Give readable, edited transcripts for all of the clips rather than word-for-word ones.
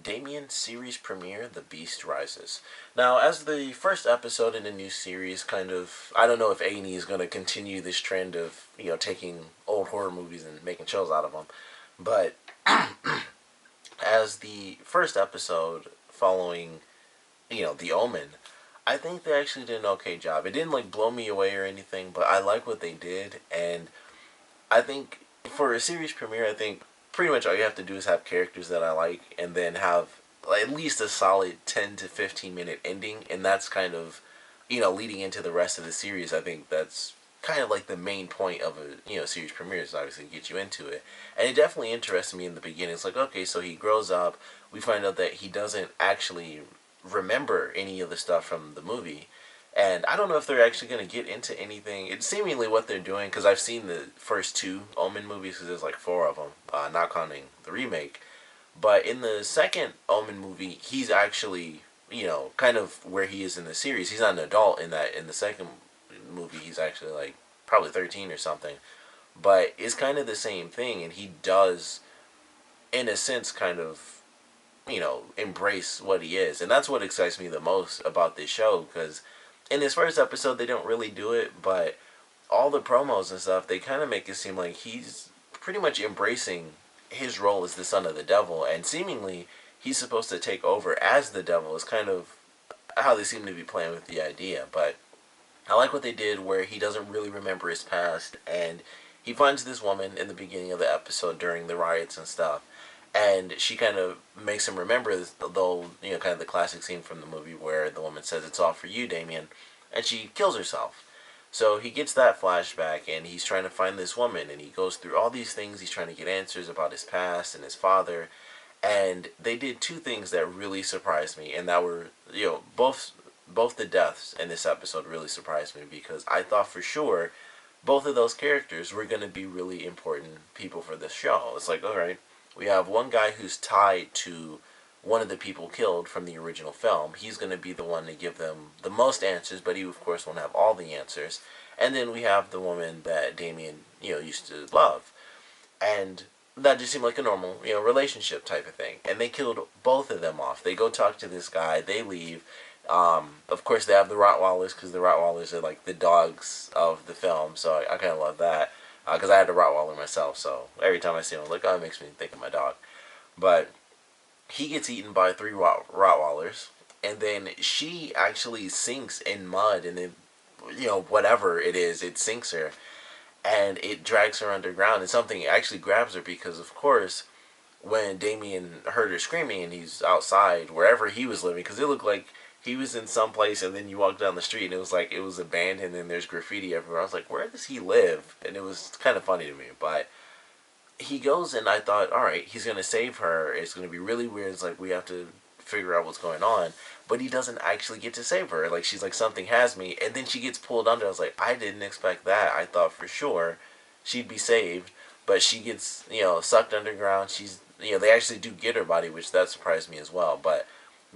Damien series premiere, The Beast Rises. Now, as the first episode in a new series, I don't know if A&E is going to continue this trend of, taking old horror movies and making shows out of them. But as the first episode following, The Omen, I think they actually did an okay job. It didn't, blow me away or anything, but I like what they did, and I think for a series premiere, I think pretty much all you have to do is have characters that I like, and then have at least a solid 10 to 15 minute ending, and that's kind of, leading into the rest of the series. I think that's kind of like the main point of a series premiere is obviously get you into it, and it definitely interested me in the beginning. It's like, okay, so he grows up, we find out that he doesn't actually remember any of the stuff from the movie, and I don't know if they're actually going to get into anything. It's seemingly what they're doing, because I've seen the first two Omen movies, because there's like four of them, not counting the remake. But in the second Omen movie, he's actually, kind of where he is in the series. He's not an adult in that. In the second movie, he's actually like probably 13 or something. But it's kind of the same thing, and he does, in a sense, kind of, embrace what he is. And that's what excites me the most about this show, because in this first episode, they don't really do it, but all the promos and stuff, they kind of make it seem like he's pretty much embracing his role as the son of the devil, and seemingly he's supposed to take over as the devil is kind of how they seem to be playing with the idea. But I like what they did where he doesn't really remember his past, and he finds this woman in the beginning of the episode during the riots and stuff, and she kind of makes him remember this, though, kind of the classic scene from the movie where the woman says, "It's all for you, Damien," and she kills herself. So he gets that flashback, and he's trying to find this woman, and he goes through all these things. He's trying to get answers about his past and his father, and they did two things that really surprised me, and that were, both the deaths in this episode really surprised me, because I thought for sure both of those characters were going to be really important people for this show. It's like, alright, we have one guy who's tied to one of the people killed from the original film. He's going to be the one to give them the most answers, but he, of course, won't have all the answers. And then we have the woman that Damien, used to love. And that just seemed like a normal, relationship type of thing. And they killed both of them off. They go talk to this guy, they leave. Of course, they have the Rottweilers, because the Rottweilers are like the dogs of the film, so I kind of love that. Because I had a Rottweiler myself, so every time I see him, I'm like, oh, it makes me think of my dog. But he gets eaten by three Rottweilers, and then she actually sinks in mud, and then, whatever it is, it sinks her, and it drags her underground, and something actually grabs her, because, of course, when Damien heard her screaming, and he's outside, wherever he was living, because it looked like he was in some place, and then you walk down the street, and it was like, it was abandoned, and there's graffiti everywhere. I was like, where does he live? And it was kind of funny to me, but he goes, and I thought, alright, he's going to save her. It's going to be really weird. It's like, we have to figure out what's going on. But he doesn't actually get to save her. Like, she's like, something has me. And then she gets pulled under. I was like, I didn't expect that. I thought for sure she'd be saved. But she gets, sucked underground. She's, they actually do get her body, which that surprised me as well. But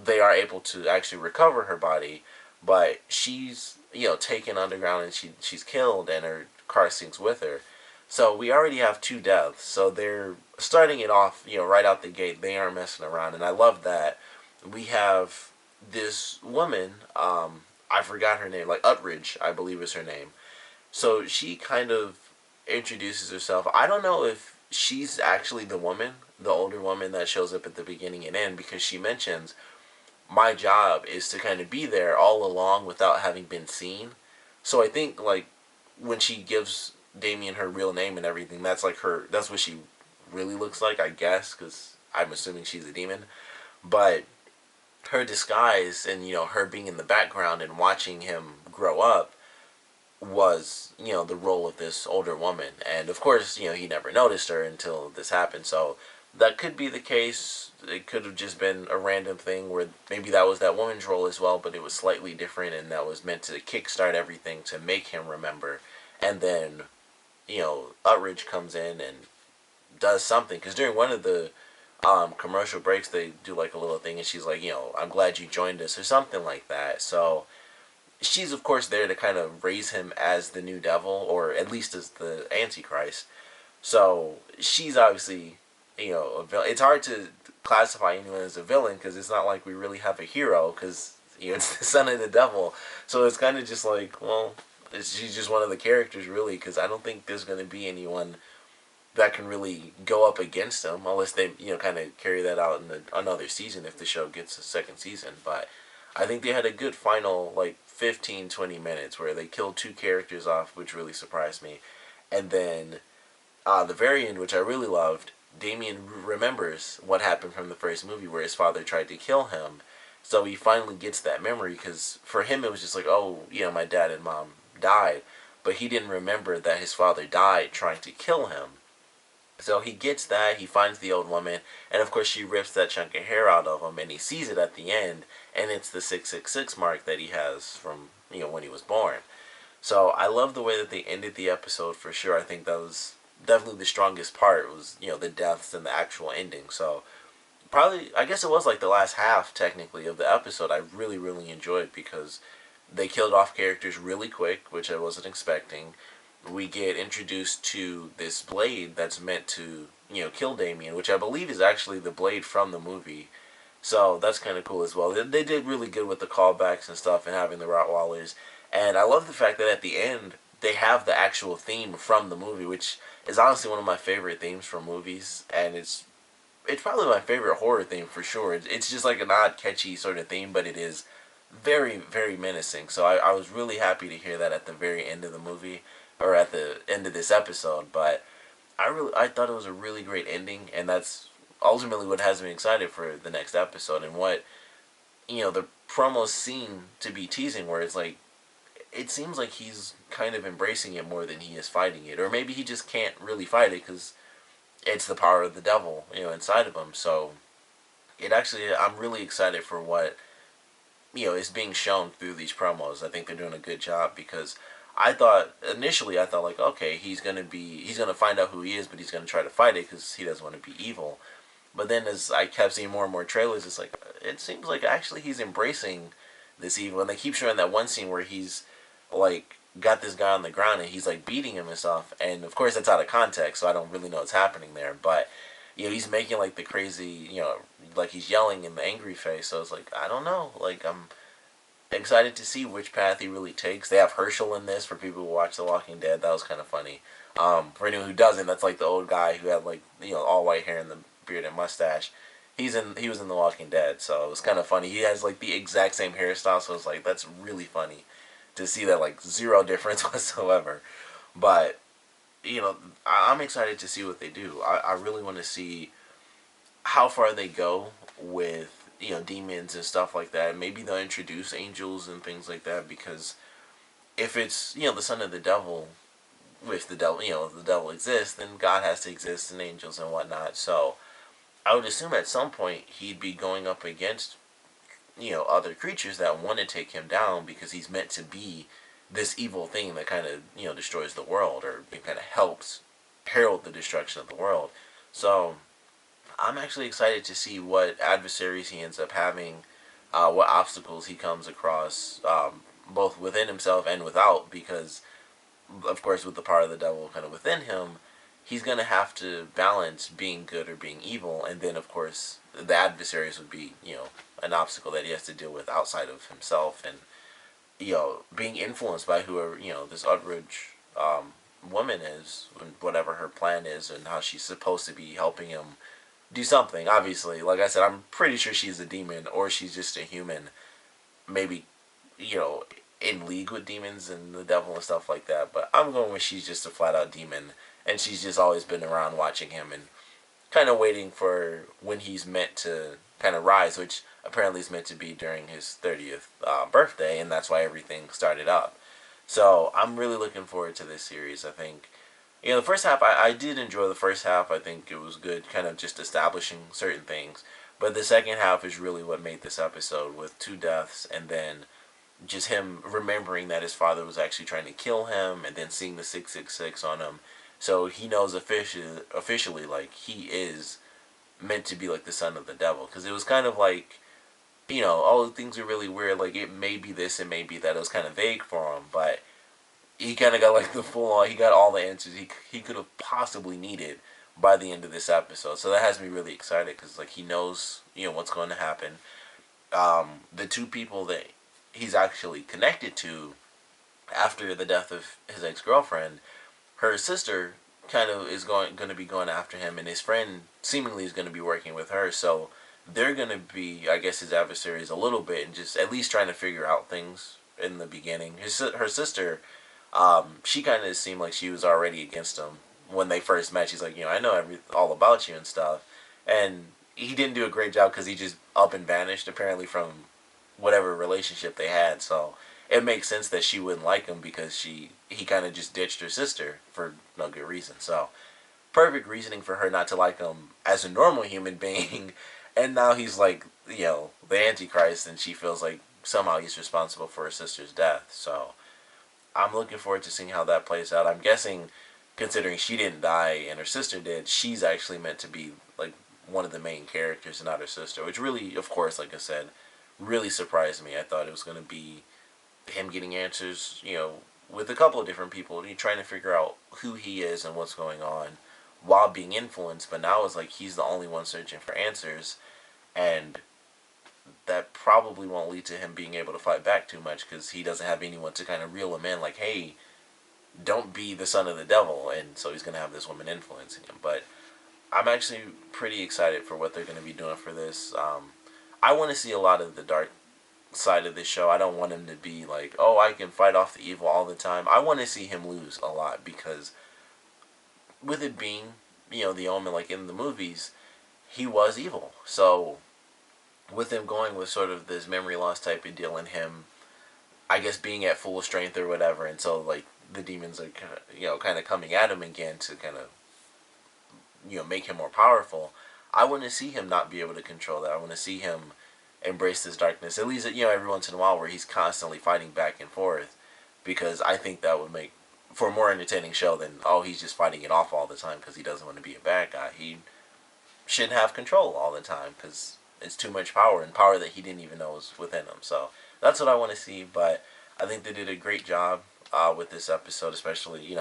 they are able to actually recover her body. But she's, taken underground, and she's killed, and her car sinks with her. So we already have two deaths. So they're starting it off, right out the gate. They aren't messing around, and I love that. We have this woman, I forgot her name, like Utridge, I believe is her name. So she kind of introduces herself. I don't know if she's actually the woman, the older woman that shows up at the beginning and end, because she mentions, my job is to kind of be there all along without having been seen. So I think, like, when she gives Damien her real name and everything, that's like her, that's what she really looks like, I guess, because I'm assuming she's a demon. But her disguise and, her being in the background and watching him grow up was, the role of this older woman. And of course, he never noticed her until this happened. So that could be the case. It could have just been a random thing where maybe that was that woman's role as well, but it was slightly different, and that was meant to kickstart everything to make him remember. And then, Utridge comes in and does something, because during one of the commercial breaks, they do like a little thing, and she's like, I'm glad you joined us, or something like that. So she's, of course, there to kind of raise him as the new devil, or at least as the Antichrist. So she's obviously, it's hard to classify anyone as a villain because it's not like we really have a hero because it's the son of the devil. So it's kind of just like, well, she's just one of the characters really because I don't think there's going to be anyone that can really go up against him unless they kind of carry that out in another season if the show gets a second season. But I think they had a good final like 15-20 minutes where they killed two characters off, which really surprised me. And then the very end, which I really loved, Damien remembers what happened from the first movie where his father tried to kill him. So he finally gets that memory because for him it was just like, oh, my dad and mom died. But he didn't remember that his father died trying to kill him. So he gets that, he finds the old woman, and of course she rips that chunk of hair out of him, and he sees it at the end, and it's the 666 mark that he has from, when he was born. So I love the way that they ended the episode for sure. I think that was definitely the strongest part was, the deaths and the actual ending. So probably, I guess it was like the last half, technically, of the episode I really, really enjoyed because they killed off characters really quick, which I wasn't expecting. We get introduced to this blade that's meant to, kill Damien, which I believe is actually the blade from the movie. So that's kind of cool as well. They did really good with the callbacks and stuff and having the Rottweilers. And I love the fact that at the end, they have the actual theme from the movie, which is honestly one of my favorite themes from movies. And it's probably my favorite horror theme for sure. It's just like an odd, catchy sort of theme, but it is very, very menacing. So I was really happy to hear that at the very end of the movie, or at the end of this episode. But I thought it was a really great ending, and that's ultimately what has me excited for the next episode and what the promos seem to be teasing, where it's like it seems like he's kind of embracing it more than he is fighting it, or maybe he just can't really fight it because it's the power of the devil inside of him. So I'm really excited for what is being shown through these promos. I think they're doing a good job because initially I thought like, okay, he's gonna find out who he is, but he's gonna try to fight it because he doesn't want to be evil. But then as I kept seeing more and more trailers, it's like it seems like actually he's embracing this evil, and they keep showing that one scene where he's like got this guy on the ground and he's like beating him and stuff, and of course that's out of context, so I don't really know what's happening there. But he's making like the crazy, like he's yelling in the angry face. So it's like I don't know, like I'm excited to see which path he really takes. They have Herschel in this for people who watch The Walking Dead. That was kind of funny. For anyone who doesn't, that's like the old guy who had like all white hair and the beard and mustache. He was in The Walking Dead, so it was kind of funny. He has like the exact same hairstyle, so it's like that's really funny to see that like zero difference whatsoever. But I'm excited to see what they do. I really want to see how far they go with demons and stuff like that. Maybe they'll introduce angels and things like that, because if it's the son of the devil, if the devil if the devil exists, then God has to exist and angels and whatnot. So I would assume at some point he'd be going up against other creatures that want to take him down, because he's meant to be this evil thing that kind of destroys the world, or kind of helps herald the destruction of the world. So I'm actually excited to see what adversaries he ends up having, what obstacles he comes across, both within himself and without, because of course with the power of the devil kind of within him, he's going to have to balance being good or being evil, and then of course the adversaries would be an obstacle that he has to deal with outside of himself, and being influenced by whoever this Utridge woman is, and whatever her plan is, and how she's supposed to be helping him do something. Obviously, like I said, I'm pretty sure she's a demon, or she's just a human, maybe in league with demons and the devil and stuff like that. But I'm going with she's just a flat out demon, and she's just always been around watching him and kind of waiting for when he's meant to kind of rise, which apparently is meant to be during his 30th birthday, and that's why everything started up. So I'm really looking forward to this series. I think the first half, I did enjoy the first half. I think it was good, kind of just establishing certain things. But the second half is really what made this episode, with two deaths, and then just him remembering that his father was actually trying to kill him, and then seeing the 666 on him. So he knows officially like he is meant to be like the son of the devil. Because it was kind of like, all the things are really weird. Like it may be this, it may be that. It was kind of vague for him, but he kind of got like the full on. He got all the answers he could have possibly needed by the end of this episode. So that has me really excited because like he knows what's going to happen. The two people that he's actually connected to after the death of his ex-girlfriend, her sister kind of is going to be going after him, and his friend seemingly is going to be working with her. So they're going to be, I guess, his adversaries a little bit, and just at least trying to figure out things in the beginning. Her sister, she kind of seemed like she was already against him when they first met. She's like, I know all about you and stuff, and he didn't do a great job because he just up and vanished apparently from whatever relationship they had. So it makes sense that she wouldn't like him because he kind of just ditched her sister for no good reason. So perfect reasoning for her not to like him as a normal human being. And now he's like, the Antichrist, and she feels like somehow he's responsible for her sister's death. So I'm looking forward to seeing how that plays out. I'm guessing, considering she didn't die and her sister did, she's actually meant to be like one of the main characters and not her sister, which really, of course, like I said, really surprised me. I thought it was going to be him getting answers, with a couple of different people, trying to figure out who he is and what's going on while being influenced. But now it's like he's the only one searching for answers, and that probably won't lead to him being able to fight back too much because he doesn't have anyone to kind of reel him in, like, hey, don't be the son of the devil. And so he's going to have this woman influencing him. But I'm actually pretty excited for what they're going to be doing for this. I want to see a lot of the dark side of this show. I don't want him to be like, oh, I can fight off the evil all the time. I want to see him lose a lot because with it being, the Omen, like in the movies, he was evil. So with him going with sort of this memory loss type of deal, and him, I guess, being at full strength or whatever, and so like the demons are kind of coming at him again to kind of make him more powerful. I want to see him not be able to control that. I want to see him embrace this darkness, at least every once in a while, where he's constantly fighting back and forth, because I think that would make for a more entertaining show than, oh, he's just fighting it off all the time because he doesn't want to be a bad guy. He shouldn't have control all the time because it's too much power, and power that he didn't even know was within him. So that's what I want to see. But I think they did a great job with this episode, especially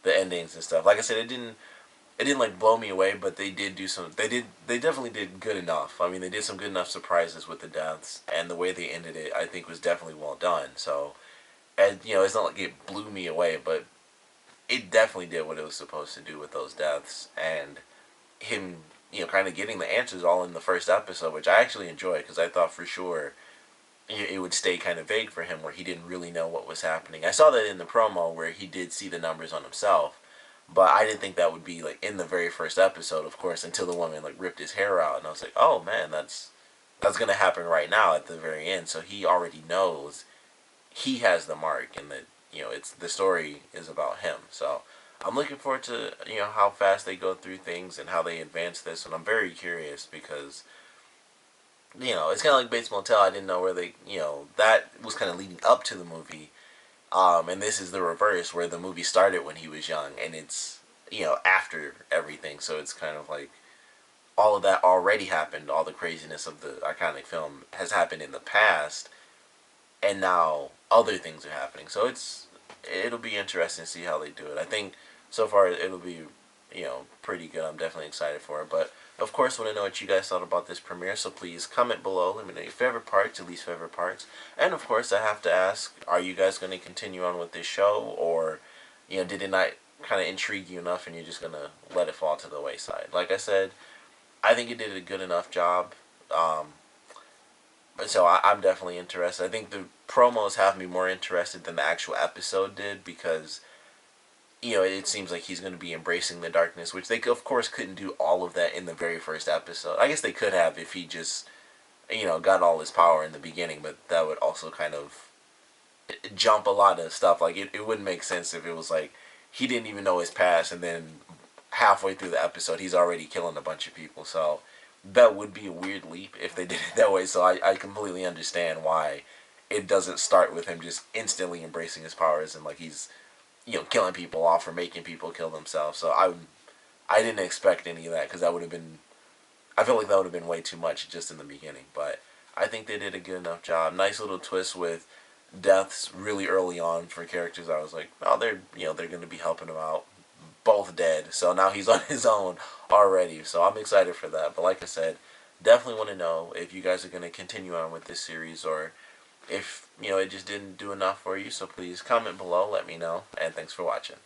the endings and stuff. Like I said, it didn't like blow me away, but they did do some. They definitely did good enough. I mean, they did some good enough surprises with the deaths, and the way they ended it, I think, was definitely well done. So, and it's not like it blew me away, but it definitely did what it was supposed to do with those deaths, and him, kind of getting the answers all in the first episode, which I actually enjoyed because I thought for sure it would stay kind of vague for him, where he didn't really know what was happening. I saw that in the promo where he did see the numbers on himself. But I didn't think that would be like in the very first episode, of course, until the woman like ripped his hair out, and I was like, oh man, that's gonna happen right now at the very end. So he already knows he has the mark, and that it's the story is about him. So I'm looking forward to how fast they go through things and how they advance this, and I'm very curious because it's kind of like Bates Motel. I didn't know where they that was kind of leading up to the movie. And this is the reverse, where the movie started when he was young, and it's, after everything. So it's kind of like all of that already happened. All the craziness of the iconic film has happened in the past, and now other things are happening. So it'll be interesting to see how they do it. I think so far it'll be, pretty good. I'm definitely excited for it. But of course, I want to know what you guys thought about this premiere, so please comment below. Let me know your favorite parts, your least favorite parts. And of course, I have to ask, are you guys going to continue on with this show, or, did it not kind of intrigue you enough and you're just going to let it fall to the wayside? Like I said, I think it did a good enough job. So I'm definitely interested. I think the promos have me more interested than the actual episode did, because it seems like he's going to be embracing the darkness, which they, of course, couldn't do all of that in the very first episode. I guess they could have if he just, got all his power in the beginning, but that would also kind of jump a lot of stuff. Like, it wouldn't make sense if it was like he didn't even know his past, and then halfway through the episode, he's already killing a bunch of people. So that would be a weird leap if they did it that way. So I completely understand why it doesn't start with him just instantly embracing his powers and, like, he's killing people off or making people kill themselves. So I didn't expect any of that, because that would have been, I feel like that would have been way too much just in the beginning. But I think they did a good enough job. Nice little twist with deaths really early on for characters. I was like, oh, they're going to be helping him out both dead. So now he's on his own already. So I'm excited for that. But like I said, definitely want to know if you guys are going to continue on with this series, or if it just didn't do enough for you. So please comment below, let me know, and thanks for watching.